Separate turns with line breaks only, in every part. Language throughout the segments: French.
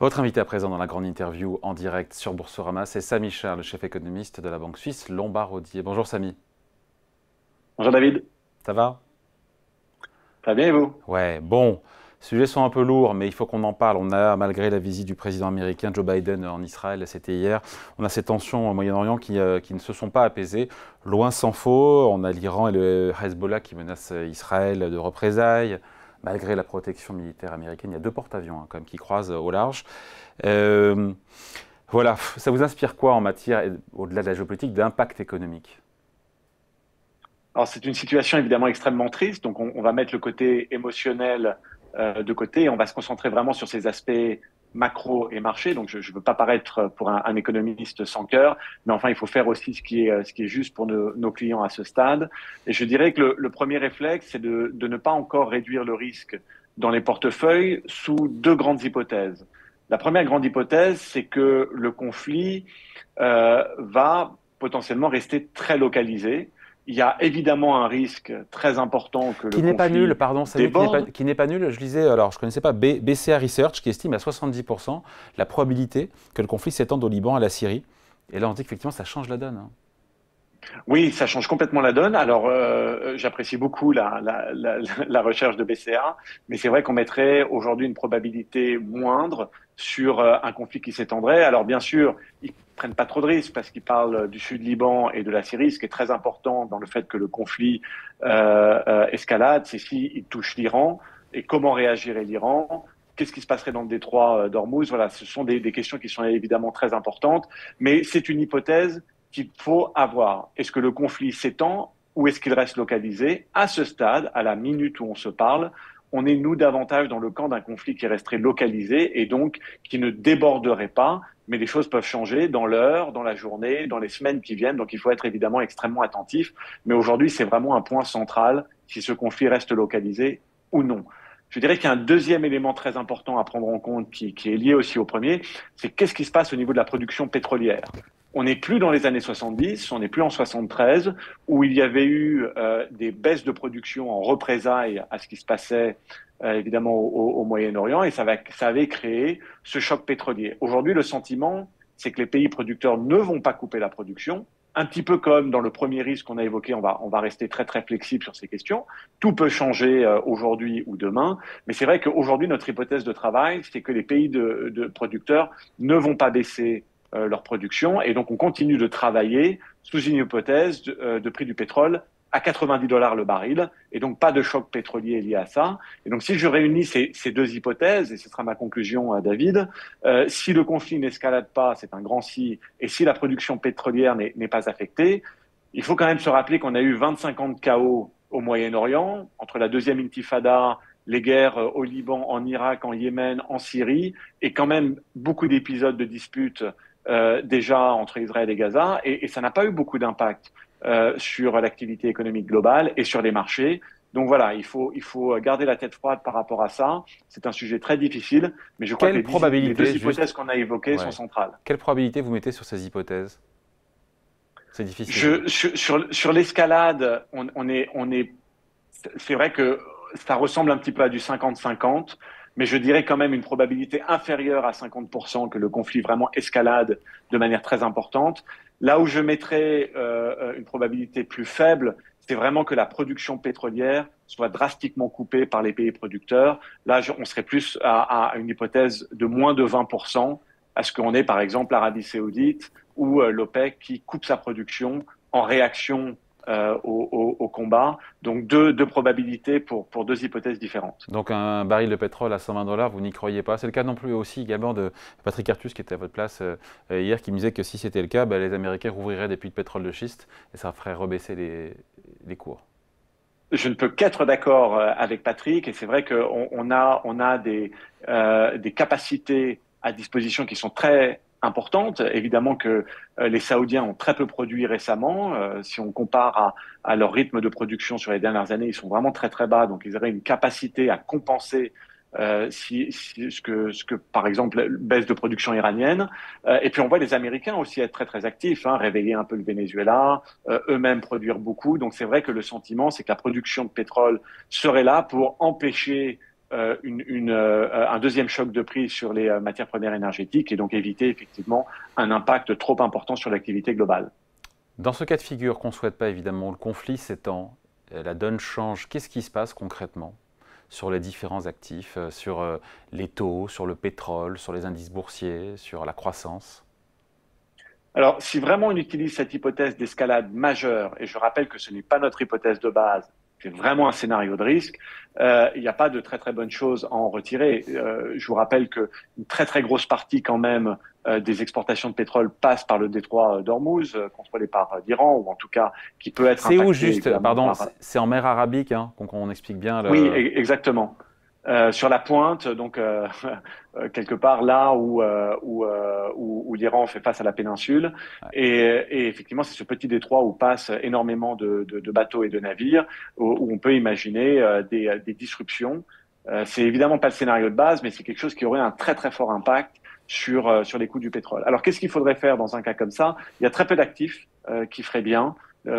Votre invité à présent dans la grande interview en direct sur Boursorama, c'est Samy Charles, le chef économiste de la banque suisse Lombard-Odier. Bonjour Samy.
Bonjour David,
Ça va?
ça va bien et vous?
Ouais, bon, les sujets sont un peu lourds, mais il faut qu'on en parle. On a, malgré la visite du président américain Joe Biden en Israël, c'était hier, on a ces tensions au Moyen-Orient qui ne se sont pas apaisées. Loin s'en faut, on a l'Iran et le Hezbollah qui menacent Israël de représailles. Malgré la protection militaire américaine, il y a deux porte-avions quand même qui croisent au large. Euh, voilà, ça vous inspire quoi en matière, au-delà de la géopolitique, d'impact économique?
Alors c'est une situation évidemment extrêmement triste, donc on va mettre le côté émotionnel de côté et on va se concentrer vraiment sur ces aspects macro et marché. Donc je ne veux pas paraître pour un économiste sans cœur, mais enfin il faut faire aussi ce qui est juste pour nos clients à ce stade. Et je dirais que le premier réflexe, c'est de ne pas encore réduire le risque dans les portefeuilles sous deux grandes hypothèses. La première grande hypothèse, c'est que le conflit va potentiellement rester très localisé. Il y a évidemment un risque très important que le
Qui n'est pas nul,
conflit
pardon, Samy,
déborde.
qui n'est pas nul. Je lisais, alors je ne connaissais pas BCA Research qui estime à 70% la probabilité que le conflit s'étende au Liban, à la Syrie. Et là, on dit qu'effectivement, ça change la donne, hein.
Oui, ça change complètement la donne. Alors, j'apprécie beaucoup la recherche de BCA, mais c'est vrai qu'on mettrait aujourd'hui une probabilité moindre sur un conflit qui s'étendrait. Alors, bien sûr, ils prennent pas trop de risques parce qu'ils parlent du sud Liban et de la Syrie. Ce qui est très important dans le fait que le conflit escalade, c'est s'il touche l'Iran et comment réagirait l'Iran. Qu'est-ce qui se passerait dans le détroit d'Ormuz? Voilà, ce sont des questions qui sont évidemment très importantes, mais c'est une hypothèse qu'il faut avoir. Est-ce que le conflit s'étend ou est-ce qu'il reste localisé? À ce stade, à la minute où on se parle, on est, nous, davantage dans le camp d'un conflit qui resterait localisé et donc qui ne déborderait pas, mais les choses peuvent changer dans l'heure, dans la journée, dans les semaines qui viennent, donc il faut être évidemment extrêmement attentif. Mais aujourd'hui, c'est vraiment un point central si ce conflit reste localisé ou non. Je dirais qu'il y a un deuxième élément très important à prendre en compte qui est lié aussi au premier, c'est qu'est-ce qui se passe au niveau de la production pétrolière. On n'est plus dans les années 70, on n'est plus en 73, où il y avait eu des baisses de production en représailles à ce qui se passait évidemment au Moyen-Orient, et ça avait créé ce choc pétrolier. Aujourd'hui, le sentiment, c'est que les pays producteurs ne vont pas couper la production. Un petit peu comme dans le premier risque qu'on a évoqué, on va rester très très flexible sur ces questions. Tout peut changer aujourd'hui ou demain, mais c'est vrai qu'aujourd'hui, notre hypothèse de travail, c'est que les pays de producteurs ne vont pas baisser leur production. Et donc, on continue de travailler sous une hypothèse de prix du pétrole à 90 dollars le baril, et donc pas de choc pétrolier lié à ça. Et donc, si je réunis ces deux hypothèses, et ce sera ma conclusion, David, si le conflit n'escalade pas, c'est un grand si, et si la production pétrolière n'est pas affectée, il faut quand même se rappeler qu'on a eu 25 ans de chaos au Moyen-Orient, entre la deuxième intifada, les guerres au Liban, en Irak, en Yémen, en Syrie, et quand même beaucoup d'épisodes de disputes déjà entre Israël et Gaza, et ça n'a pas eu beaucoup d'impact sur l'activité économique globale et sur les marchés. Donc voilà, il faut garder la tête froide par rapport à ça. C'est un sujet très difficile, mais je crois que
Quelle
les deux
probabilité,
hypothèses
juste,
qu'on a évoquées sont
ouais,
centrales.
quelle probabilité vous mettez sur ces hypothèses? C'est difficile.
Sur l'escalade, c'est vrai que ça ressemble un petit peu à du 50-50, mais je dirais quand même une probabilité inférieure à 50% que le conflit vraiment escalade de manière très importante. Là où je mettrais une probabilité plus faible, c'est vraiment que la production pétrolière soit drastiquement coupée par les pays producteurs. Là, on serait plus à une hypothèse de moins de 20%, à ce qu'on est par exemple l'Arabie Saoudite ou l'OPEC qui coupe sa production en réaction au combat. Donc deux probabilités pour deux hypothèses différentes.
Donc un baril de pétrole à 120 dollars, vous n'y croyez pas. C'est le cas non plus aussi également de Patrick Artus qui était à votre place hier, qui me disait que si c'était le cas, bah, les Américains rouvriraient des puits de pétrole de schiste et ça ferait rebaisser les cours.
Je ne peux qu'être d'accord avec Patrick, et c'est vrai on a des capacités à disposition qui sont très importantes. Évidemment que les Saoudiens ont très peu produit récemment. Si on compare à leur rythme de production sur les dernières années, ils sont vraiment très très bas, donc ils auraient une capacité à compenser ce que, par exemple, baisse de production iranienne. Et puis on voit les Américains aussi être très très actifs, hein, réveiller un peu le Venezuela, eux-mêmes produire beaucoup. Donc c'est vrai que le sentiment, c'est que la production de pétrole serait là pour empêcher un deuxième choc de prix sur les matières premières énergétiques et donc éviter effectivement un impact trop important sur l'activité globale.
Dans ce cas de figure qu'on ne souhaite pas évidemment, le conflit s'étend, la donne change. Qu'est-ce qui se passe concrètement sur les différents actifs, sur les taux, sur le pétrole, sur les indices boursiers, sur la croissance?
Alors, si vraiment on utilise cette hypothèse d'escalade majeure, et je rappelle que ce n'est pas notre hypothèse de base, c'est vraiment un scénario de risque, il n'y a pas de très très bonnes choses à en retirer. Je vous rappelle qu'une très très grosse partie quand même des exportations de pétrole passe par le détroit d'Ormuz, contrôlé par l'Iran, ou en tout cas qui peut être
C'est où
impacté
juste?
évidemment
Pardon,
par...
c'est en mer Arabique, hein, qu'on explique bien
Oui,
le...
exactement. Sur la pointe, donc quelque part là où l'Iran fait face à la péninsule.
Ouais.
Et effectivement, c'est ce petit détroit où passent énormément de bateaux et de navires, où on peut imaginer des disruptions. C'est évidemment pas le scénario de base, mais c'est quelque chose qui aurait un très très fort impact sur les coûts du pétrole. Alors, qu'est-ce qu'il faudrait faire dans un cas comme ça? Il y a très peu d'actifs qui feraient bien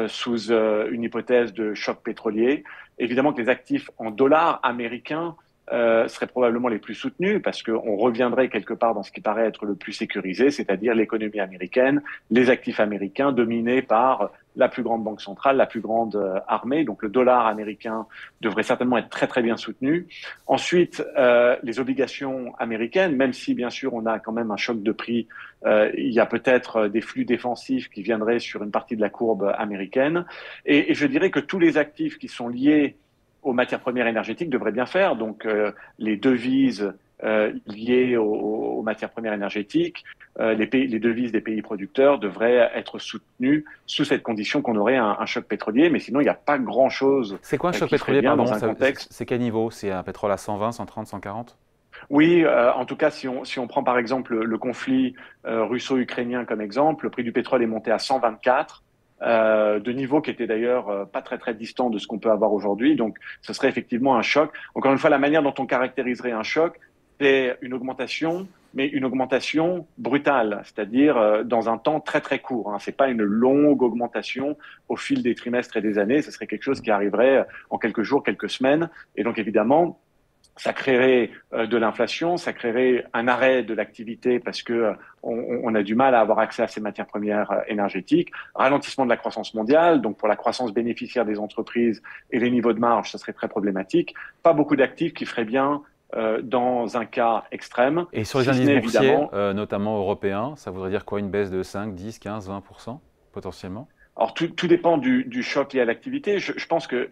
sous une hypothèse de choc pétrolier. Évidemment que les actifs en dollars américains seraient probablement les plus soutenus parce qu'on reviendrait quelque part dans ce qui paraît être le plus sécurisé, c'est-à-dire l'économie américaine, les actifs américains dominés par la plus grande banque centrale, la plus grande armée. Donc le dollar américain devrait certainement être très très bien soutenu. Ensuite, les obligations américaines, même si bien sûr on a quand même un choc de prix, il y a peut-être des flux défensifs qui viendraient sur une partie de la courbe américaine. Et je dirais que tous les actifs qui sont liés aux matières premières énergétiques devraient bien faire. Donc, les devises liées aux matières premières énergétiques, les devises des pays producteurs devraient être soutenues sous cette condition qu'on aurait un choc pétrolier. Mais sinon, il n'y a pas grand-chose
C'est quoi un choc
qui ferait
pétrolier,
bien
pardon?
dans un contexte.
C'est quel niveau? C'est un pétrole à 120, 130, 140?
Oui, en tout cas, si on prend par exemple le conflit russo-ukrainien comme exemple, le prix du pétrole est monté à 124. De niveau qui était d'ailleurs pas très très distant de ce qu'on peut avoir aujourd'hui. Donc, ce serait effectivement un choc. Encore une fois, la manière dont on caractériserait un choc, c'est une augmentation, mais une augmentation brutale, c'est-à-dire dans un temps très très court. Hein. C'est pas une longue augmentation au fil des trimestres et des années. Ce serait quelque chose qui arriverait en quelques jours, quelques semaines. Et donc, évidemment, ça créerait de l'inflation, ça créerait un arrêt de l'activité parce que on a du mal à avoir accès à ces matières premières énergétiques, ralentissement de la croissance mondiale, donc pour la croissance bénéficiaire des entreprises et les niveaux de marge, ça serait très problématique. Pas beaucoup d'actifs qui feraient bien dans un cas extrême,
Et sur les
si ce
indices
n'est
boursiers,
évidemment.
notamment européens, ça voudrait dire quoi? Une baisse de 5, 10, 15, 20% potentiellement?
Alors tout dépend du choc lié à l'activité. Je pense que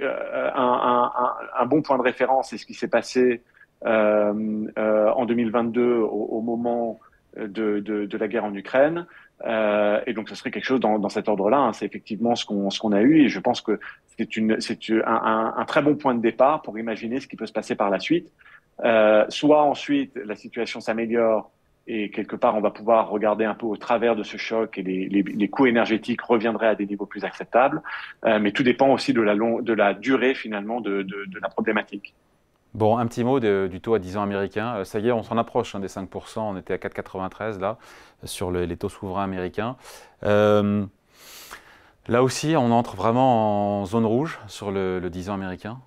un bon point de référence, c'est ce qui s'est passé en 2022 au moment de la guerre en Ukraine. Et donc ce serait quelque chose dans cet ordre-là. Hein. C'est effectivement ce qu'on a eu, et je pense que c'est un très bon point de départ pour imaginer ce qui peut se passer par la suite. Soit ensuite la situation s'améliore et quelque part on va pouvoir regarder un peu au travers de ce choc et les coûts énergétiques reviendraient à des niveaux plus acceptables. Mais tout dépend aussi de la durée finalement de la problématique.
Bon, un petit mot du taux à 10 ans américain. Ça y est, on s'en approche hein, des 5%. On était à 4,93 là, sur les taux souverains américains. Euh, Là aussi, on entre vraiment en zone rouge sur le 10 ans américain.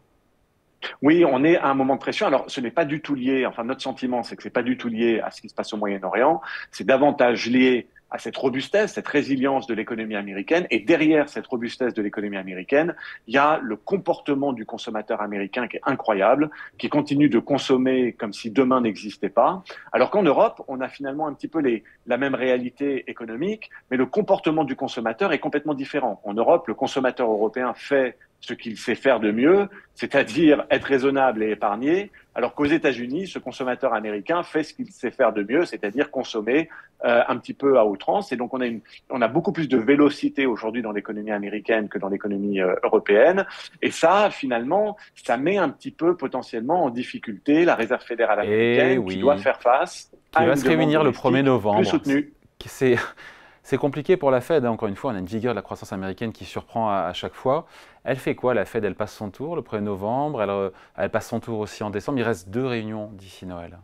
Oui, on est à un moment de pression. Alors, ce n'est pas du tout lié, enfin, notre sentiment, c'est que c'est pas du tout lié à ce qui se passe au Moyen-Orient. C'est davantage lié à cette robustesse, cette résilience de l'économie américaine. Et derrière cette robustesse de l'économie américaine, il y a le comportement du consommateur américain qui est incroyable, qui continue de consommer comme si demain n'existait pas. Alors qu'en Europe, on a finalement un petit peu la même réalité économique, mais le comportement du consommateur est complètement différent. En Europe, le consommateur européen fait ce qu'il sait faire de mieux, c'est-à-dire être raisonnable et épargner, alors qu'aux États-Unis, ce consommateur américain fait ce qu'il sait faire de mieux, c'est-à-dire consommer un petit peu à outrance. Et donc, on a beaucoup plus de vélocité aujourd'hui dans l'économie américaine que dans l'économie européenne. Et ça, finalement, ça met un petit peu potentiellement en difficulté la Réserve fédérale
Et
américaine qui doit
oui,
faire face
qui
à
va
une
se
demande
réunir le 1er
domestique plus
novembre.
soutenue.
C'est c'est compliqué pour la Fed, hein. Encore une fois, on a une vigueur de la croissance américaine qui surprend à chaque fois. Elle fait quoi, la Fed? Elle passe son tour le 1er novembre, elle passe son tour aussi en décembre. Il reste 2 réunions d'ici Noël.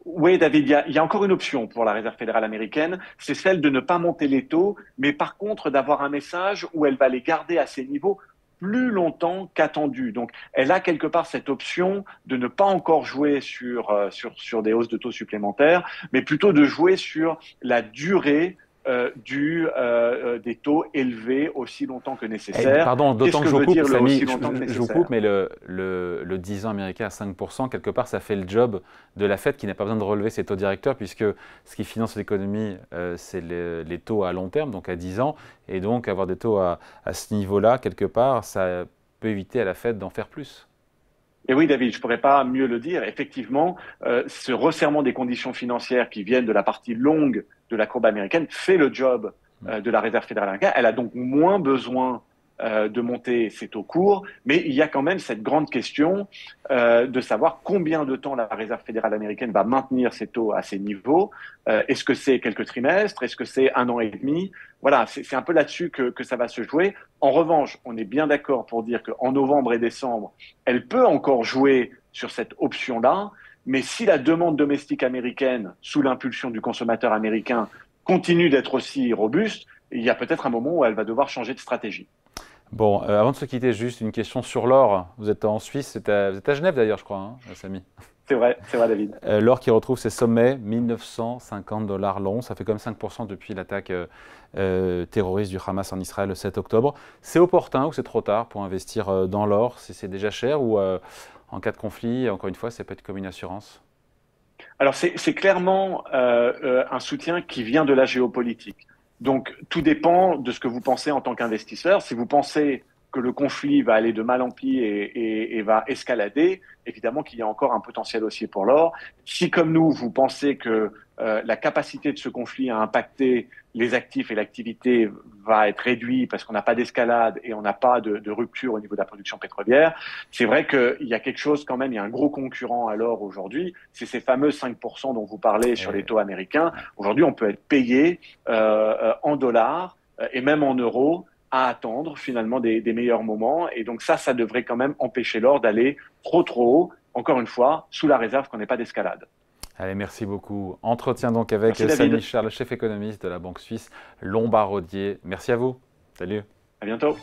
Oui, David, il y a encore une option pour la Réserve fédérale américaine, c'est celle de ne pas monter les taux, mais par contre d'avoir un message où elle va les garder à ces niveaux plus longtemps qu'attendu. Donc, elle a quelque part cette option de ne pas encore jouer sur des hausses de taux supplémentaires, mais plutôt de jouer sur la durée des taux élevés aussi longtemps que nécessaire.
Pardon,
Qu'est-ce
d'autant que
que
je vous
veut
coupe,
dire le
Samy,
aussi longtemps que
je vous coupe,
nécessaire?
mais le 10 ans américain à 5%, quelque part, ça fait le job de la Fed qui n'a pas besoin de relever ses taux directeurs, puisque ce qui finance l'économie, c'est les taux à long terme, donc à 10 ans, et donc avoir des taux à ce niveau-là, quelque part, ça peut éviter à la Fed d'en faire plus.
Et oui, David, je pourrais pas mieux le dire. Effectivement, ce resserrement des conditions financières qui viennent de la partie longue de la courbe américaine fait le job de la Réserve fédérale américaine. Elle a donc moins besoin de monter ses taux courts, mais il y a quand même cette grande question de savoir combien de temps la Réserve fédérale américaine va maintenir ses taux à ces niveaux. Est-ce que c'est quelques trimestres? Est-ce que c'est un an et demi? Voilà, c'est un peu là-dessus que ça va se jouer. En revanche, on est bien d'accord pour dire qu'en novembre et décembre, elle peut encore jouer sur cette option-là, mais si la demande domestique américaine, sous l'impulsion du consommateur américain, continue d'être aussi robuste, il y a peut-être un moment où elle va devoir changer de stratégie.
Bon, avant de se quitter, juste une question sur l'or. Vous êtes en Suisse, vous êtes à Genève d'ailleurs, je crois, hein, Samy.
C'est vrai, David.
L'or qui retrouve ses sommets, 1950 $ l'once, ça fait comme 5% depuis l'attaque terroriste du Hamas en Israël le 7 octobre. C'est opportun ou c'est trop tard pour investir dans l'or? C'est déjà cher ou en cas de conflit, encore une fois, ça peut être comme une assurance?
Alors c'est clairement un soutien qui vient de la géopolitique. Donc tout dépend de ce que vous pensez en tant qu'investisseur. Si vous pensez que le conflit va aller de mal en pis et va escalader, évidemment qu'il y a encore un potentiel haussier pour l'or. Si comme nous, vous pensez que la capacité de ce conflit à impacter les actifs et l'activité va être réduite parce qu'on n'a pas d'escalade et on n'a pas de rupture au niveau de la production pétrolière, c'est vrai qu'il y a quelque chose quand même, il y a un gros concurrent à l'or aujourd'hui, c'est ces fameux 5% dont vous parlez sur les taux américains. Aujourd'hui, on peut être payé en dollars et même en euros à attendre finalement des meilleurs moments. Et donc ça devrait quand même empêcher l'or d'aller trop haut, encore une fois, sous la réserve qu'on n'ait pas d'escalade.
Allez, merci beaucoup. Entretien donc avec
Merci
Samy
David.
Charles, chef économiste de la banque suisse Lombard Odier. Merci à vous. Salut.
À bientôt.